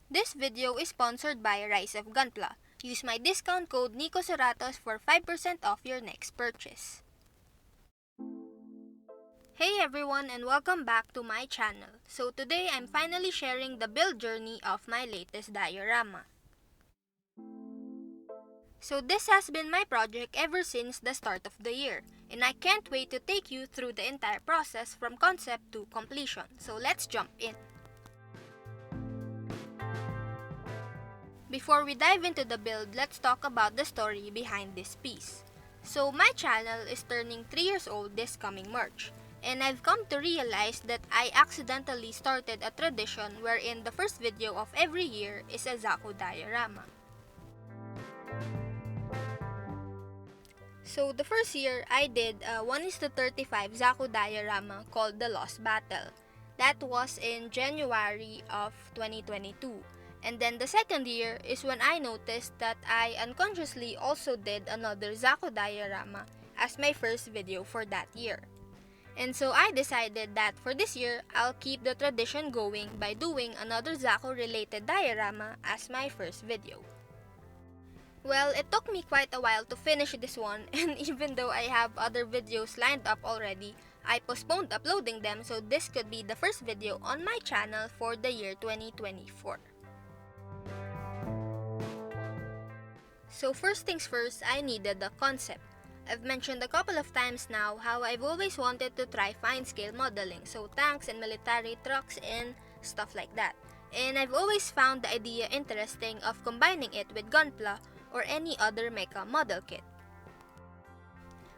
This video is sponsored by Rise of Gunpla. Use my discount code Nico Suratos for 5% off your next purchase. Hey everyone and welcome back to my channel. So today I'm finally sharing the build journey of my latest diorama. So this has been my project ever since the start of the year, and I can't wait to take you through the entire process from concept to completion. So let's jump in. Before we dive into the build, let's talk about the story behind this piece. So my channel is turning 3 years old this coming March, and I've come to realize that I accidentally started a tradition wherein the first video of every year is a Zaku diorama. So the first year, I did a 1:35 Zaku diorama called The Lost Battle. That was in January of 2022. And then the second year is when I noticed that I unconsciously also did another Zaku diorama as my first video for that year. And so I decided that for this year, I'll keep the tradition going by doing another Zaku related diorama as my first video. Well, it took me quite a while to finish this one, and even though I have other videos lined up already, I postponed uploading them so this could be the first video on my channel for the year 2024. So first things first, I needed the concept. I've mentioned a couple of times now how I've always wanted to try fine-scale modeling, so tanks and military trucks and stuff like that. And I've always found the idea interesting of combining it with Gunpla or any other mecha model kit.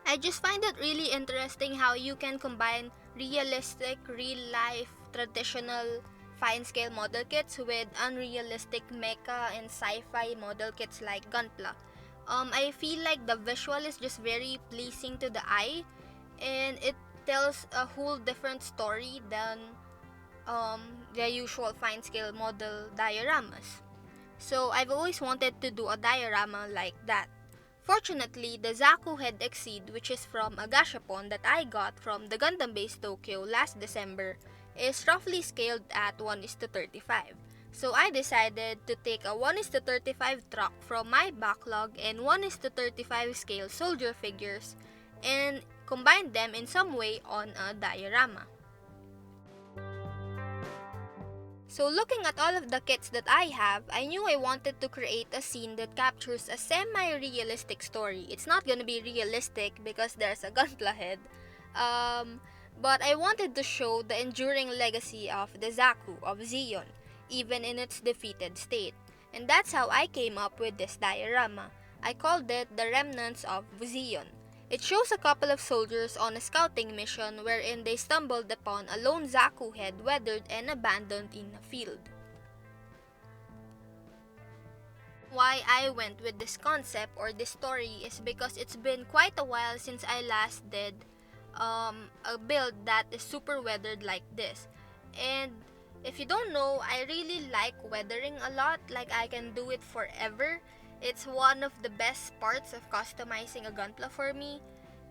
I just find it really interesting how you can combine realistic, real-life, traditional fine-scale model kits with unrealistic mecha and sci-fi model kits like Gunpla. I feel like the visual is just very pleasing to the eye, and it tells a whole different story than the usual fine-scale model dioramas. So I've always wanted to do a diorama like that. Fortunately, the Zaku Head Exceed, which is from a gashapon that I got from the Gundam base Tokyo last December, is roughly scaled at 1:35. So I decided to take a 1:35 truck from my backlog and 1:35 scale soldier figures and combine them in some way on a diorama. So looking at all of the kits that I have, I knew I wanted to create a scene that captures a semi-realistic story. It's not gonna be realistic because there's a Gunpla head, but I wanted to show the enduring legacy of the Zaku of Zeon, even in its defeated state. And that's how I came up with this diorama. I called it The Remnants of Zeon. It shows a couple of soldiers on a scouting mission wherein they stumbled upon a lone Zaku head weathered and abandoned in a field. Why I went with this concept or this story is because it's been quite a while since I last did a build that is super weathered like this. And if you don't know, I really like weathering a lot, like I can do it forever. It's one of the best parts of customizing a Gunpla for me,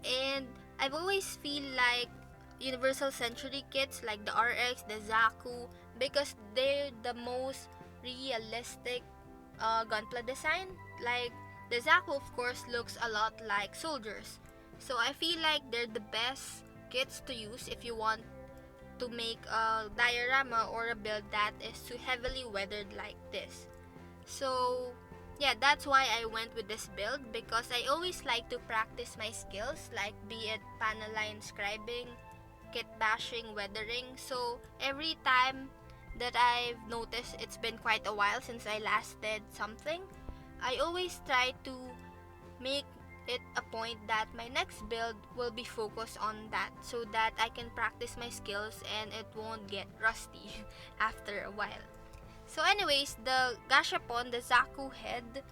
and I've always feel like Universal Century kits like the RX, the Zaku, because they're the most realistic Gunpla design. Like the Zaku of course looks a lot like soldiers, so I feel like they're the best kits to use if you want to make a diorama or a build that is too heavily weathered like this. So yeah, that's why I went with this build, because I always like to practice my skills, like be it panel line scribing, kit bashing, weathering. So every time that I've noticed it's been quite a while since I last did something, I always try to make it a point that my next build will be focused on that so that I can practice my skills and it won't get rusty after a while. So anyways, the gashapon, the Zaku head,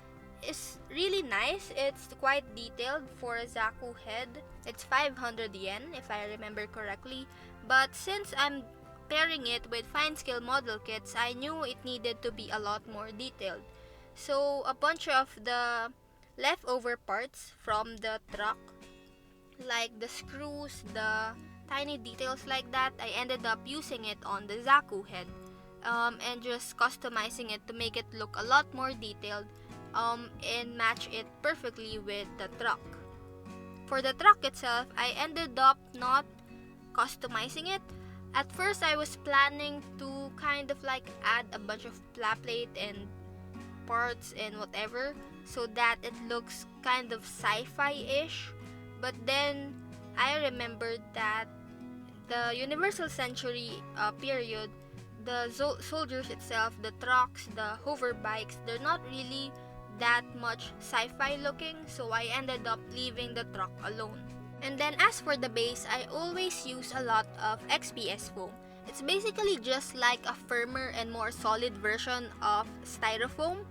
is really nice. It's quite detailed for a Zaku head. It's 500 yen if I remember correctly. But since I'm pairing it with fine scale model kits, I knew it needed to be a lot more detailed. So a bunch of the leftover parts from the truck, like the screws, the tiny details like that, I ended up using it on the Zaku head. and just customizing it to make it look a lot more detailed and match it perfectly with the truck. For the truck itself, I ended up not customizing it. At first, I was planning to kind of like add a bunch of flat plate and parts and whatever so that it looks kind of sci-fi-ish. But then I remembered that the Universal Century period, the soldiers itself, the trucks, the hover bikes, they're not really that much sci-fi looking, so I ended up leaving the truck alone. And then as for the base, I always use a lot of XPS foam. It's basically just like a firmer and more solid version of styrofoam,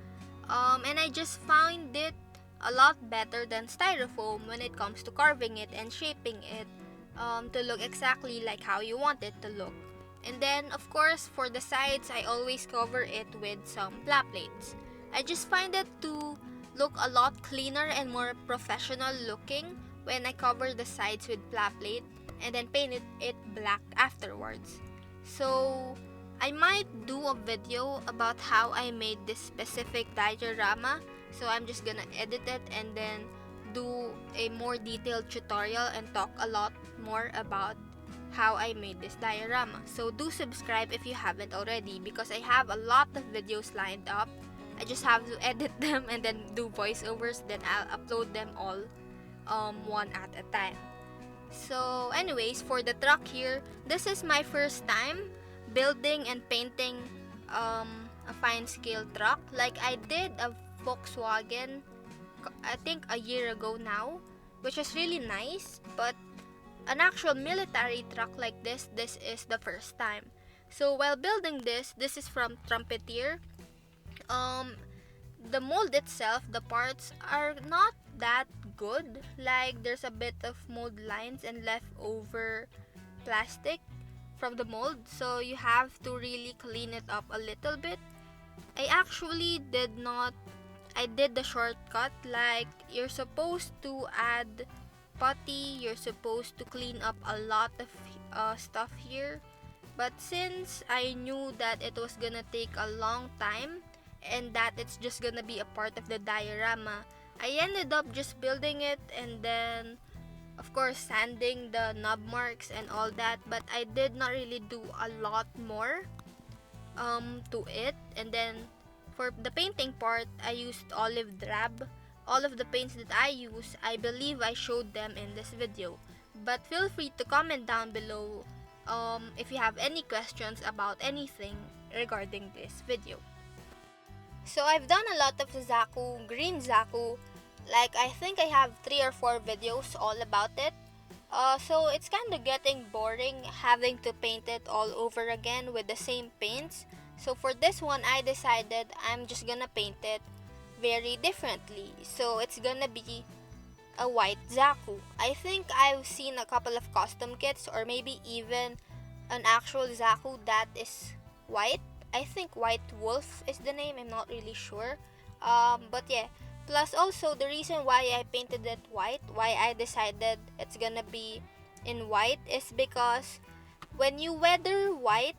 and I just found it a lot better than styrofoam when it comes to carving it and shaping it to look exactly like how you want it to look. And then of course for the sides, I always cover it with some flat plates. I just find it to look a lot cleaner and more professional looking when I cover the sides with flat plate and then paint it black afterwards. So I might do a video about how I made this specific diorama. So I'm just gonna edit it and then do a more detailed tutorial and talk a lot more about how I made this diorama. So do subscribe if you haven't already, because I have a lot of videos lined up. I just have to edit them and then do voiceovers, then I'll upload them all one at a time. So anyways, for the truck here, this is my first time building and painting a fine scale truck. Like I did a Volkswagen, I think a year ago now, which was really nice, but an actual military truck like this is the first time. So while building this is from Trumpeteer. The mold itself, the parts are not that good. Like there's a bit of mold lines and leftover plastic from the mold, so you have to really clean it up a little bit. I actually did the shortcut. Like you're supposed to add putty, you're supposed to clean up a lot of stuff here. But since I knew that it was gonna take a long time and that it's just gonna be a part of the diorama, I ended up just building it and then of course sanding the knob marks and all that, but I did not really do a lot more to it. And then for the painting part, I used olive drab. All of the paints that I use, I believe I showed them in this video, but feel free to comment down below if you have any questions about anything regarding this video. So I've done a lot of Zaku, green Zaku. Like I think I have 3 or 4 videos all about it. So it's kind of getting boring having to paint it all over again with the same paints. So for this one, I decided I'm just gonna paint it very differently. So it's gonna be a white Zaku. I think I've seen a couple of custom kits or maybe even an actual Zaku that is white. I think White Wolf is the name, I'm not really sure. But yeah, plus also the reason why I painted it white, why I decided it's gonna be in white, is because when you weather white,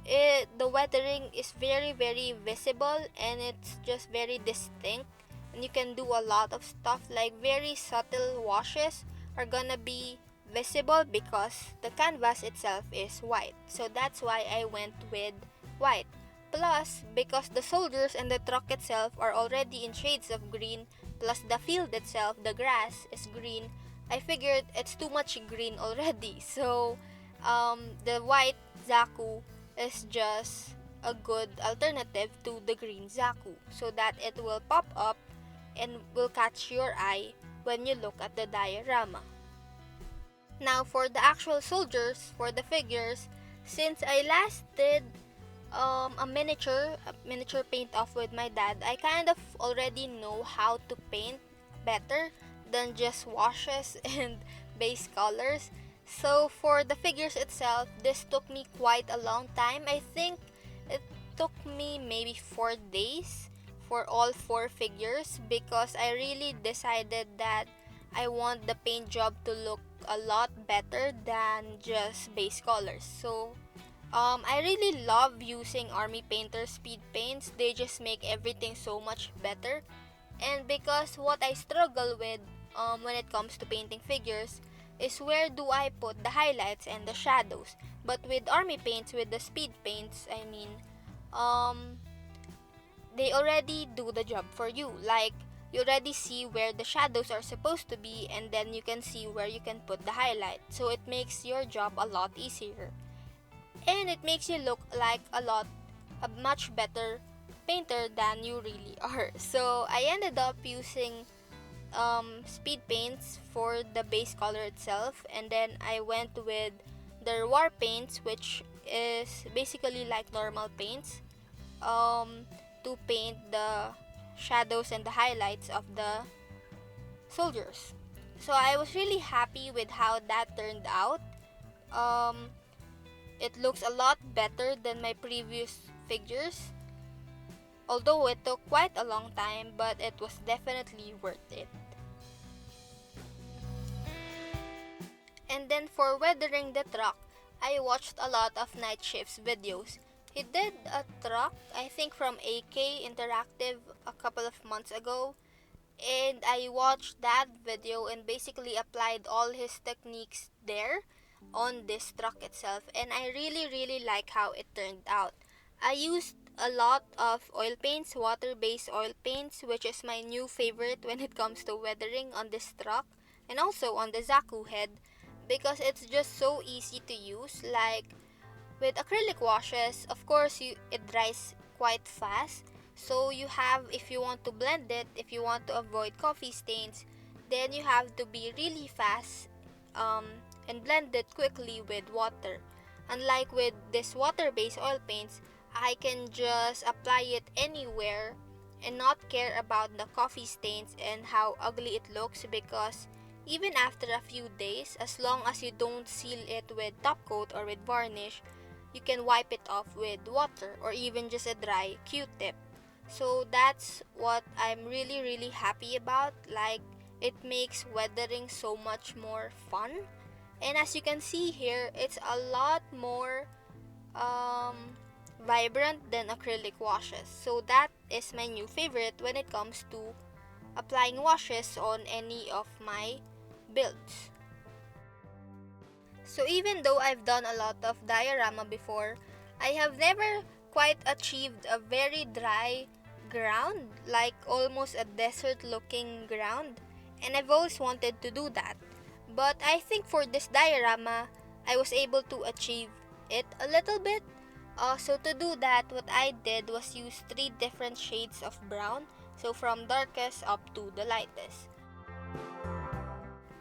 the weathering is very visible and it's just very distinct, and you can do a lot of stuff. Like very subtle washes are gonna be visible because the canvas itself is white. So that's why I went with white. Plus, because the soldiers and the truck itself are already in shades of green, plus the field itself, the grass is green, I figured it's too much green already. So the white Zaku is just a good alternative to the green Zaku, so that it will pop up and will catch your eye when you look at the diorama. Now for the actual soldiers, for the figures, since I last did a miniature paint off with my dad, I kind of already know how to paint better than just washes and base colors. So for the figures itself, this took me quite a long time. I think it took me maybe 4 days for all 4 figures, because I really decided that I want the paint job to look a lot better than just base colors. So I really love using Army Painter speed paints. They just make everything so much better. And because what I struggle with when it comes to painting figures is where do I put the highlights and the shadows. But with Army Paints, with the speed paints, um, they already do the job for you. Like, you already see where the shadows are supposed to be, and then you can see where you can put the highlight. So it makes your job a lot easier. And it makes you look like a much better painter than you really are. So I ended up using speed paints for the base color itself, and then I went with the war paints, which is basically like normal paints, um, to paint the shadows and the highlights of the soldiers. So I was really happy with how that turned out. Um, it looks a lot better than my previous figures, although it took quite a long time, but it was definitely worth it. And then for weathering the truck, I watched a lot of Night Shift's videos. He did a truck, I think from AK Interactive a couple of months ago, and I watched that video and basically applied all his techniques there on this truck itself, and I really like how it turned out. I used a lot of oil paints, water-based oil paints, which is my new favorite when it comes to weathering on this truck and also on the Zaku head, because it's just so easy to use. Like with acrylic washes, of course, it dries quite fast. So you have, if you want to blend it, if you want to avoid coffee stains, then you have to be really fast um, and blend it quickly with water. Unlike with this water-based oil paints, I can just apply it anywhere and not care about the coffee stains and how ugly it looks, because even after a few days, as long as you don't seal it with top coat or with varnish, you can wipe it off with water or even just a dry Q-tip. So that's what I'm really happy about. Like, it makes weathering so much more fun. And as you can see here, it's a lot more um, vibrant than acrylic washes. So that is my new favorite when it comes to applying washes on any of my builds. So even though I've done a lot of diorama before, I have never quite achieved a very dry ground, like almost a desert looking ground, and I've always wanted to do that. But I think for this diorama, I was able to achieve it a little bit. So to do that, what I did was use 3 different shades of brown, so from darkest up to the lightest.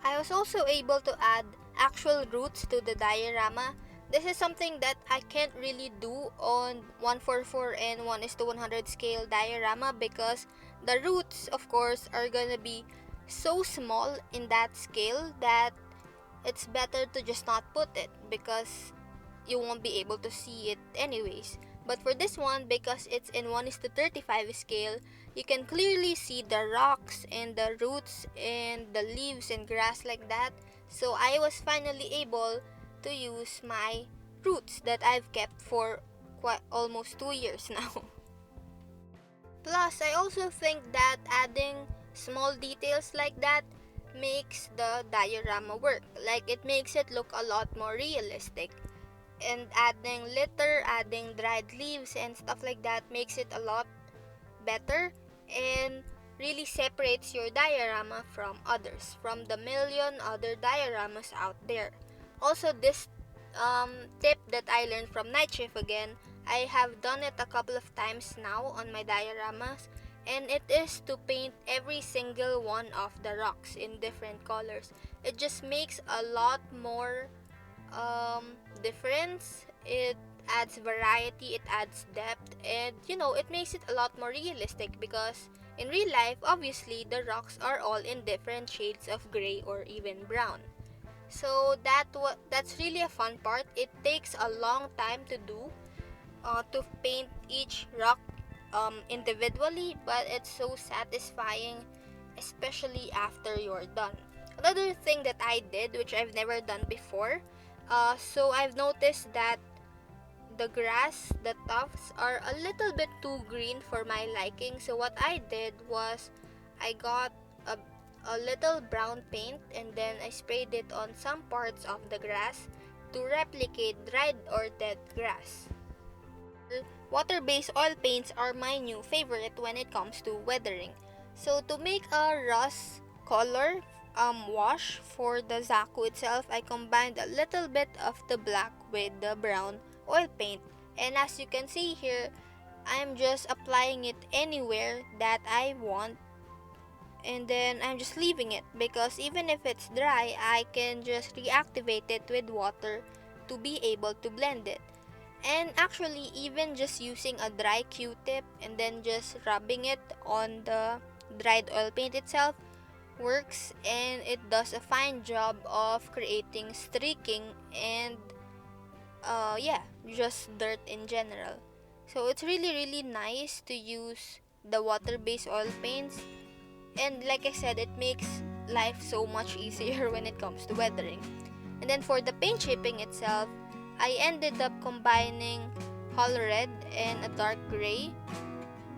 I was also able to add actual roots to the diorama. This is something that I can't really do on 144 and 1:100 scale diorama, because the roots, of course, are gonna be so small in that scale that it's better to just not put it, because you won't be able to see it anyways. But for this one, because it's in 1:35 scale, you can clearly see the rocks and the roots and the leaves and grass like that. So I was finally able to use my roots that I've kept for almost 2 years now. Plus, I also think that adding small details like that makes the diorama work. Like, it makes it look a lot more realistic. And adding litter, adding dried leaves and stuff like that makes it a lot better and really separates your diorama from others, from the million other dioramas out there. Also, this tip that I learned from Night Shift again, I have done it a couple of times now on my dioramas, and it is to paint every single one of the rocks in different colors. It just makes a lot more difference. It adds variety, it adds depth, and it makes it a lot more realistic, because in real life, obviously, the rocks are all in different shades of gray or even brown. So that's really a fun part. It takes a long time to do, to paint each rock individually, but it's so satisfying, especially after you're done. Another thing that I did, which I've never done before, so I've noticed that the grass, the tufts are a little bit too green for my liking. So what I did was I got a, a little brown paint and then I sprayed it on some parts of the grass to replicate dried or dead grass. Water-based oil paints are my new favorite when it comes to weathering. So to make a rust color wash for the Zaku itself, I combined a little bit of the black with the brown oil paint. And as you can see here, I'm just applying it anywhere that I want. And then I'm just leaving it because even if it's dry, I can just reactivate it with water to be able to blend it. And actually, even just using a dry Q-tip and then just rubbing it on the dried oil paint itself works, and it does a fine job of creating streaking and just dirt in general. So it's really nice to use the water-based oil paints, and like I said, it makes life so much easier when it comes to weathering. And then for the paint chipping itself, I ended up combining hollow red and a dark gray.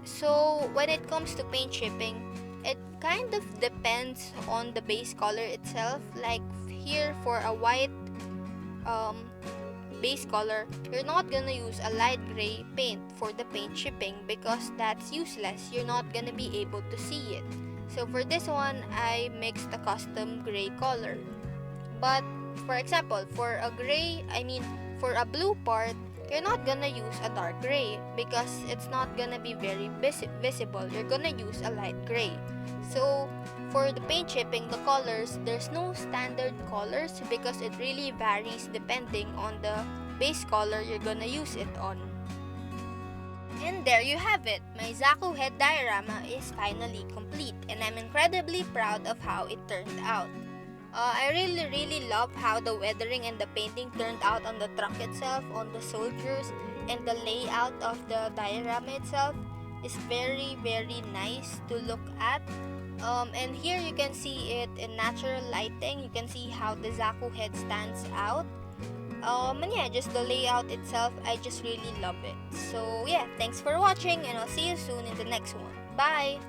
So when it comes to paint chipping, it kind of depends on the base color itself. Like here for a white base color, you're not gonna use a light gray paint for the paint chipping because that's useless. You're not gonna be able to see it. So for this one, I mixed a custom gray color. But for example, for a blue part, you're not gonna use a dark gray because it's not gonna be very visible. You're gonna use a light gray. So for the paint chipping, the colors, there's no standard colors because it really varies depending on the base color you're gonna use it on. And there you have it. My Zaku head diorama is finally complete and I'm incredibly proud of how it turned out. I really love how the weathering and the painting turned out on the truck itself, on the soldiers, and the layout of the diorama itself is very nice to look at. And here you can see it in natural lighting. You can see how the Zaku head stands out. And yeah, just the layout itself, I just really love it. So yeah, thanks for watching and I'll see you soon in the next one. Bye!